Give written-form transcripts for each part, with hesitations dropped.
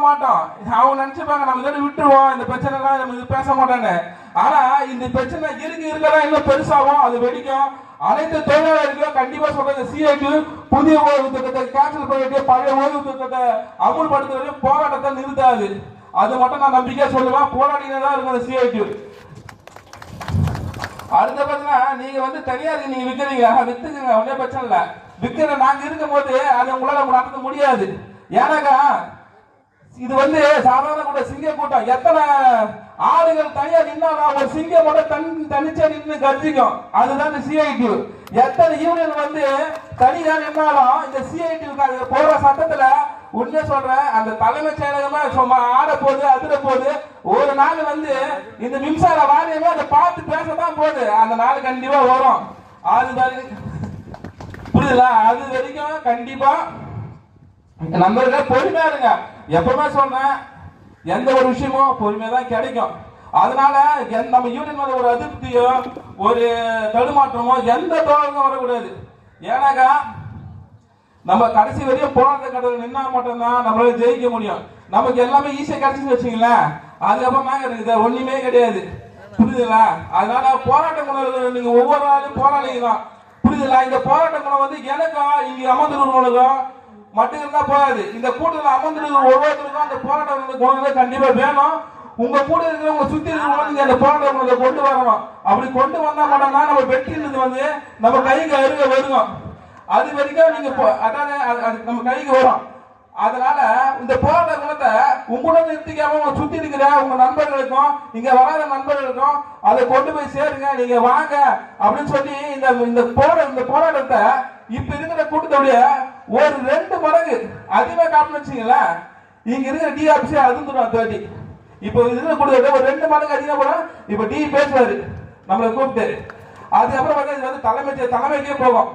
மாட்டோம். அவங்க நினைச்சுப்பாங்க நம்ம இதோட விட்டுருவோம், இந்த பிரச்சனை எல்லாம் நம்ம இது பேச மாட்டாங்க. ஆனா இந்த பிரச்சனை இருக்கதான் இன்னும் பெருசாகும், அது வெடிக்கும். அனைத்து தொழிலாளர்களும் கண்டிப்பா சொல்றாங்க, சிஐடி புதிய ஓய்வு திட்டத்தை கேன்சல் பண்ணிட்டு பழைய ஓய்வு திட்டத்தை அமுல்படுத்துறது போராட்டத்தை நிறுத்தாது. அது மட்டும் நான் நம்பிக்கையா சொல்லுவேன். போராடினே தான் இருக்கும் சிஐடி. அடுத்த பார்த்தீங்கன்னா நீங்க வந்து தனியாருக்கு நீங்க விற்கிறீங்க, வித்துக்குங்க, ஒன்னே பிரச்சனை இல்லை. விற்கிற நாங்க இருக்கும் போது அது உங்களால நடத்த முடியாது. ஏன்னாக்கா இது வந்து சாதாரண கூட சிங்க கூட்டம். எத்தனை ஆளுகள் தனியா நின்னாலும் ஒரு சிங்கம் மட்டும் தனிச்சா நின்று கர்ஜிக்கும். அதுதான் இந்த சிஐடி. எத்தனை யூனியன் வந்து தனியா நின்னாலும் இந்த சிஐடி போற சட்டத்துல உண்மை சொல்றேன், அந்த தலைமைச் செயலகமா சும்மா ஆட போகுது, அதிர போகுது. ஒரு நாள் வந்து இந்த மின்சார வாரியமே அதை பார்த்து பேசதான் போகுது. அந்த நாள் கண்டிப்பா வரும். அது புரியுதுங்களா? அது வரைக்கும் கண்டிப்பா நண்பர்கள் பொறுமையா இருங்க. எப்பவுமே சொல்றேன், எந்த ஒரு விஷயமும் பொறுமையா தான் கிடைக்கும். அதனால நம்ம யூனியன் மேல ஒரு அதிருப்தியோ ஒரு தடுமாற்றமோ எந்த தோழரும் வரக்கூடாது. ஏன்னாக்கா நம்ம கடைசி வரையும் போராட்ட கடவுள் நின்னா மட்டும்தான் நம்மளால ஜெயிக்க முடியும். நமக்கு எல்லாமே ஈஸியா கிடைச்சுன்னு வச்சுங்களேன், அதுக்கப்புறமா இருக்குது ஒண்ணுமே கிடையாது. புரியுதுங்களா? அதனால போராட்ட குணம் நீங்க ஒவ்வொரு நாளும் போராளிங்க தான். புரியுதுங்களா? இந்த போராட்ட குணம் வந்து எனக்கும் இங்க அமர்ந்துருவங்களுக்கும் மட்டும் இருந்தா போகாது. இந்த கூட்டத்தில் அமர்ந்திருக்கிற ஒவ்வொருத்தருக்கும் அந்த போராட்ட குணம் கண்டிப்பா வேணும். உங்க கூட இருக்கிறவங்க சுத்தி இருக்கிறவங்க அந்த போராட்ட குணத்தை கொண்டு வரணும். அப்படி கொண்டு வந்தா மட்டும்தான் நம்ம வெற்றின்றது வந்து நம்ம கைக்கு அருக வருவோம். அது வரைக்கும் நீங்க அதாவது நம்ம கைக்கு வரும். அதனால இந்த போராட்ட குணத்தை உங்களோட நிறுத்திக்காம உங்க சுத்தி இருக்கிற உங்க நண்பர்களுக்கும் இங்க வராத நண்பர்களுக்கும் அதை கொண்டு போய் சேருங்க. நீங்க வாங்க அப்படின்னு சொல்லி இந்த போராட்டத்தை இப்ப இருக்கிற கூட்டத்தோடைய ஒரு 2 மடங்கு அதிகமா காட்டணும் வச்சுங்களேன். இங்க இருக்கிற டிஆர்பி அதுந்துடும் 30. இப்ப இருக்கிற கூட்டத்தோட ஒரு 2 மடங்கு அதிகமா போனா இப்ப டி பேசுவாரு நம்மளை கூப்பிட்டு. அதுக்கப்புறம் வந்து இது வந்து தலைமைக்கே போகும்.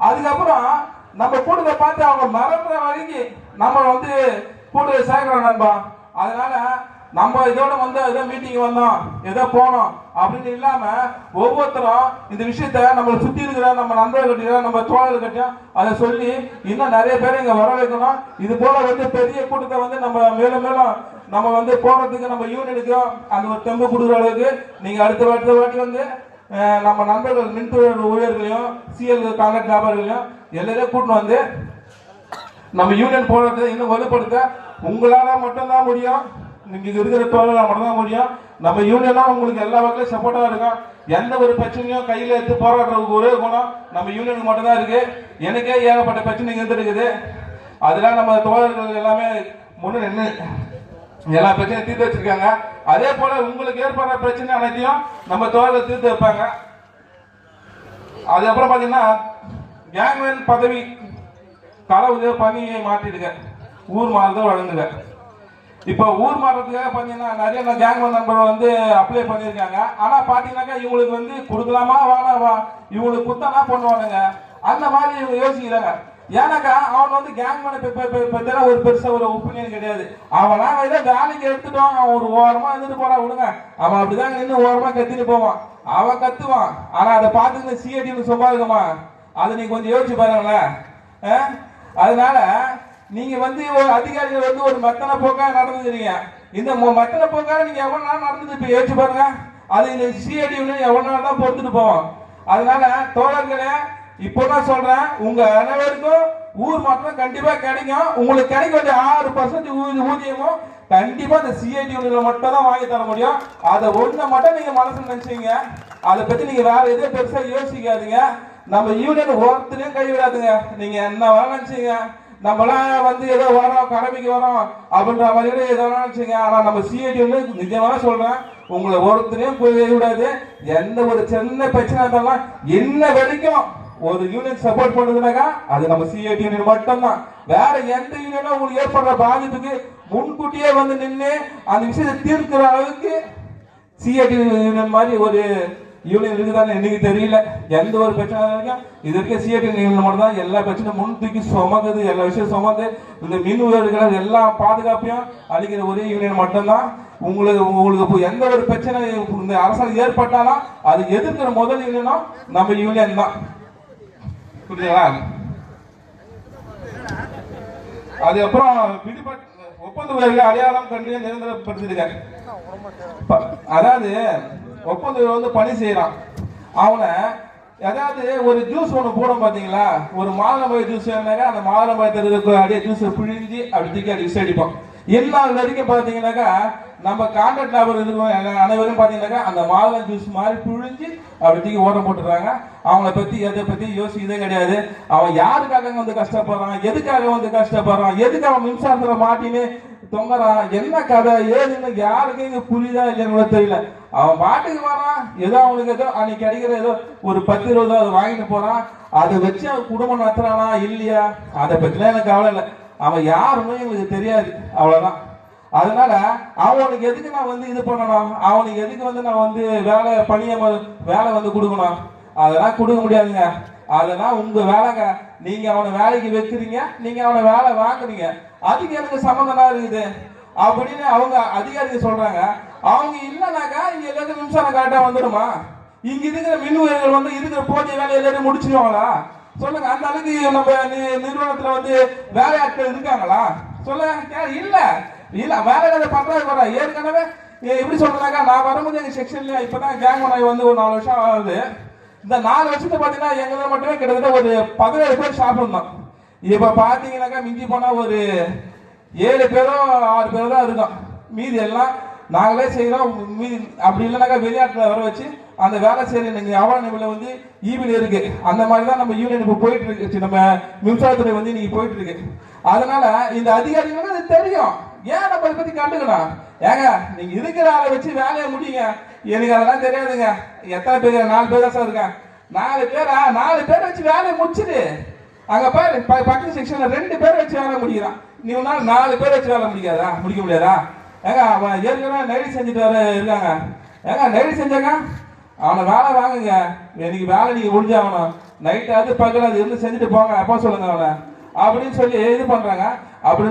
அதுக்கப்புறம் நம்ம கூட்டத்தை பார்த்து அவங்க மறந்துற வரைக்கும் நம்ம வந்து கூட்டத்தை சேர்க்கிறோம் நண்பா. அதனால நம்ம இதோட வந்து ஏதோ மீட்டிங் வந்தோம், ஏதோ போனோம் அப்படின்னு இல்லாம ஒவ்வொருத்தரும் இந்த விஷயத்த நம்ம சுத்தி இருக்கிற நம்ம நண்பர்கள்கிட்ட நம்ம தோழர்கள்கிட்ட அதை சொல்லி இன்னும் நிறைய பேரை இங்க வர வைக்கணும். இது போல வந்து பெரிய கூட்டத்தை வந்து நம்ம மேலும் மேலும் நம்ம வந்து போறதுக்கு நம்ம யூனியனுக்கு அந்த ஒரு தெம்பு கொடுக்குற அளவுக்கு நீங்க அடுத்த வாட்டி வந்து நம்ம நண்பர்கள் மின்துறை ஊழியர்களையும் சிஎல் கான்ட்ராக்ட் வியாபாரிகளையும் எல்லாரையும் கூட்டின்னு வந்து நம்ம யூனியன் போராட்டத்தை இன்னும் வலுப்படுத்த உங்களால மட்டும்தான் முடியும். நீங்க இருக்கிற தோழர்களால் மட்டும்தான் முடியும். நம்ம யூனியனும் உங்களுக்கு எல்லா வகையிலும் சப்போர்ட்டா இருக்கும். எந்த ஒரு பிரச்சனையும் கையில எடுத்து போராடுறதுக்கு ஒரே குணம் நம்ம யூனியனுக்கு மட்டும்தான் இருக்கு. எனக்கே ஏகப்பட்ட பிரச்சனை இருந்துருக்குது. அதெல்லாம் நம்ம தோழர்கள் எல்லாமே முன்னு நின்று எல்லா பிரச்சனையும் தீர்த்து வச்சிருக்காங்க. அதே போல உங்களுக்கு ஏற்படுற பிரச்சனை அனைத்தையும் நம்ம தோழர்கள் தீர்த்து வைப்பாங்க. அதுக்கப்புறம் பாத்தீங்கன்னா கேங்மேன் பதவி கள உதவி பணியை மாற்றிடுங்க, ஊர் மாறுதல் வழங்குங்க. இப்போ ஊர் மாற்றத்துக்காக பாத்தீங்கன்னா நிறைய கேங்மேன் நண்பர்கள் வந்து அப்ளை பண்ணியிருக்காங்க. ஆனா பாத்தீங்கன்னாக்கா இவங்களுக்கு வந்து கொடுக்கலாமா வேணாவா, இவங்களுக்கு குத்தனா பண்ணுவானுங்க, அந்த மாதிரி இவங்க யோசிக்கிறாங்க. ஏன்னாக்கா அவன் வந்து கேங்மேனை பத்தின ஒரு பெருசா ஒரு ஒப்பீனியன் கிடையாது. அவனா ஏதோ வேலைக்கு எடுத்துட்டோம், அவன் ஒரு ஓரமா இருந்துட்டு போறான் விடுங்க, அவன் அப்படிதான் நின்று ஓரமா கத்திட்டு போவான், அவன் கத்துவான். ஆனா அதை பார்த்துக்கிட்டு சிஐடி சும்மா இருக்குமா, அதை நீங்க கொஞ்சம் யோசிச்சு பாருங்களேன். அதனால நீங்க வந்து ஒரு அதிகாரிகள் வந்து ஒரு மத்தன போக்கா நடந்துக்கிறீங்க. இந்த மத்தன போக்கா நீங்க எவ்வளவு நாள் நடந்துட்டு இப்ப யோசிச்சு பாருங்க. அது இந்த சிஐடி எவ்வளவு நாள் தான் பொறுத்துட்டு போவோம். அதனால தோழர்களே இப்போ நான் சொல்றேன், உங்க அனைவருக்கும் ஊர் மாற்றம் கண்டிப்பா கிடைக்கும். உங்களுக்கு கிடைக்க வேண்டிய 6% ஊதியமும் கண்டிப்பா இந்த சிஐடி மட்டும் தான் வாங்கி தர முடியும். அதை ஒண்ணு மட்டும் நீங்க மனசுல நினைச்சீங்க, அதை பத்தி நீங்க வேற எதுவும் பெருசா யோசிக்காதீங்க. நம்ம யூனியன் ஒருத்தரையும் கைவிடாதுங்க. நீங்க என்ன வேணா நினைச்சீங்க, நம்மளாம் வந்து ஏதோ வரோம் கடமைக்கு வரோம் அப்படின்ற மாதிரி ஏதோ நினைச்சீங்க. ஆனா நம்ம சிஐடி நிஜமா சொல்றேன், உங்களை ஒருத்தரையும் கைவிடாது. எந்த ஒரு சின்ன பிரச்சனை இருந்தாலும் என்ன வரைக்கும் ஒரு யூனியன் சப்போர்ட் பண்ணுதுனாக்கா அது நம்ம சிஐடி யூனியன் மட்டும்தான். வேற எந்த யூனியனும் உங்களுக்கு ஏற்படுற பாதிப்புக்கு முன்கூட்டியே வந்து நின்று அந்த விஷயத்தை தீர்க்கிற அளவுக்கு சிஐடி யூனியன் மாதிரி ஒரு யூனியன் இருக்குதான்னு இன்னைக்கு தெரியல. எந்த ஒரு பிரச்சனை வரைக்கும் இது வரைக்கும் சிஐடி யூனியன் மட்டும் தான் எல்லா பிரச்சனையும் முன் தூக்கி சுமக்குது, எல்லா விஷயம் சுமந்து இந்த மின் உயர்வுகள் எல்லா பாதுகாப்பையும் அளிக்கிற ஒரே யூனியன் மட்டும்தான். உங்களுக்கு எந்த ஒரு பிரச்சனை இந்த அரசாங்கம் ஏற்பட்டாலும் அது எதிர்க்கிற முதல் யூனியனும் நம்ம யூனியன் தான். புரியுதுங்களா? அதுக்கப்புறம் ஒப்பந்த ஊழியர்கள் அடையாளம் கண்டு நிரந்தரப்படுத்திருக்காரு. அதாவது ஒப்பந்த வந்து பணி செய்யறான் அவனை, அதாவது ஒரு ஜூஸ் ஒன்று போடும் பாத்தீங்களா, ஒரு மாதுளம்பழ ஜூஸ் வேணாக்கா அந்த மாதுளம்பழத்தில் அப்படியே ஜூஸை பிழிஞ்சு அப்படி தூக்கி அப்படி விசை அடிப்போம். எல்லா வரைக்கும் பாத்தீங்கன்னாக்கா நம்ம கான்ட்ராக்ட் லேபர் இருக்கும் அனைவரும் பாத்தீங்கன்னாக்கா அந்த மாதுளம் ஜூஸ் மாதிரி பிழிஞ்சு அப்படி தூக்கி ஓரம் போட்டுறாங்க. அவங்கள பத்தி எதை பத்தி யோசிக்கதே கிடையாது. அவன் யாருக்காக வந்து கஷ்டப்படுறான், எதுக்காக வந்து கஷ்டப்படுறான், எதுக்கு அவன் மின்சாரத்துல மாட்டின்னு தொங்குறான், என்ன கதை ஏதுன்னு யாருக்கும் இங்க புரியுதா இல்லைன்னு தெரியல. அவன் பாட்டுக்கு வரான், ஏதோ அவனுக்கு ஏதோ அன்னைக்கு கிடைக்கிற ஏதோ ஒரு 10-20 அதை வாங்கிட்டு போறான். அதை வச்சு அவன் குடும்பம் நடத்துறானா இல்லையா அதை பத்திலாம் எனக்கு கவலை இல்லை. அவன் யாருன்னு எங்களுக்கு தெரியாது, அவ்வளவுதான். அதனால அவனுக்கு எதுக்கு நான் வந்து இது பண்ணணும், அவனுக்கு எதுக்கு வந்து நான் வந்து வேலை வந்து கொடுக்கணும், அதெல்லாம் கொடுக்க முடியாதுங்க. அதெல்லாம் உங்க வேலைங்க. நீங்க அவனை வேலைக்கு வைக்கிறீங்க, நீங்க அவனை வேலை வாங்குறீங்க, அதுக்கு எனக்கு சம்மந்தமா இருக்குது அப்படின்னு அவங்க அதிகாரிகள் சொல்றாங்க. அவங்க இல்லைனாக்கா இங்க எல்லாத்தையும் மின்சாரம் கரெக்டா வந்துடுமா? இங்க இருக்கிற மின் உயர்கள் வந்து இருக்கிற போட்டிய வேலை எல்லாரும் முடிச்சிருவாங்களா சொல்லுங்க? அந்த அளவுக்கு நம்ம நிறுவனத்துல வந்து வேலையாட்கள் இருக்காங்களா சொல்லுங்க? இல்ல இல்ல வேலை பண்றாங்க வர. ஏற்கனவே எப்படி சொல்றாங்க, நான் வரும்போது எங்க செக்ஷன்ல இப்பதான் கேங் வந்து ஒரு 4 வருஷம் ஆகுது. இந்த 4 வருஷத்தை பாத்தீங்கன்னா எங்களை மட்டுமே கிட்டத்தட்ட ஒரு 17 பேர் ஷாப் இருந்தோம். இப்ப பாத்தீங்கன்னாக்கா மிஞ்சி போனா ஒரு 7 பேரோ 6 பேரோ தான் இருக்கும். மீதி எல்லாம் நாங்களே செய்யறோம். அப்படி இல்லைனாக்கா வெளிநாட்டுல வர வச்சு அந்த வேலை செய்யற அவார்டு வந்து ஈவினிங் இருக்கு. அந்த மாதிரி தான் நம்ம யூனியன் இப்போ போயிட்டு இருக்கு, நம்ம மின்சாரத்துறை வந்து இன்னைக்கு போயிட்டு இருக்கு. அதனால இந்த அதிகாரிகளுக்கு அது தெரியும். ஏன் நம்ம இதை பத்தி கண்டுக்கணும்? ஏங்க நீங்க இருக்கிற ஆளை வச்சு வேலையை முடியுங்க. எனக்கு அதெல்லாம் தெரியாதுங்க. எத்தனை பேர்? 4 பேர் தான் சார் இருக்கேன். 4 பேரா? 4 பேர் வச்சு வேலையை முடிச்சுட்டு அங்க பாரு பக்கத்து செக்ஷன்ல 2 பேர் வச்சு வேலை முடிக்கிறான். நீ உன்னால 4 பேர் வச்சு வேலை முடிக்க முடியாதா? ஏங்க அவன் ஏற்கனவே நெடி செஞ்சுட்டு வர இருக்காங்க. ஏங்க நெடி செஞ்சாங்க அவனை வேலை வாங்குங்க. எனக்கு வேலை நீங்க முடிஞ்சாகணும். நைட்டு அது பகல் அது இருந்து செஞ்சுட்டு போங்க அப்பா சொல்லுங்க அவனை அப்படின்னு சொல்லி இது பண்றாங்க. அப்படி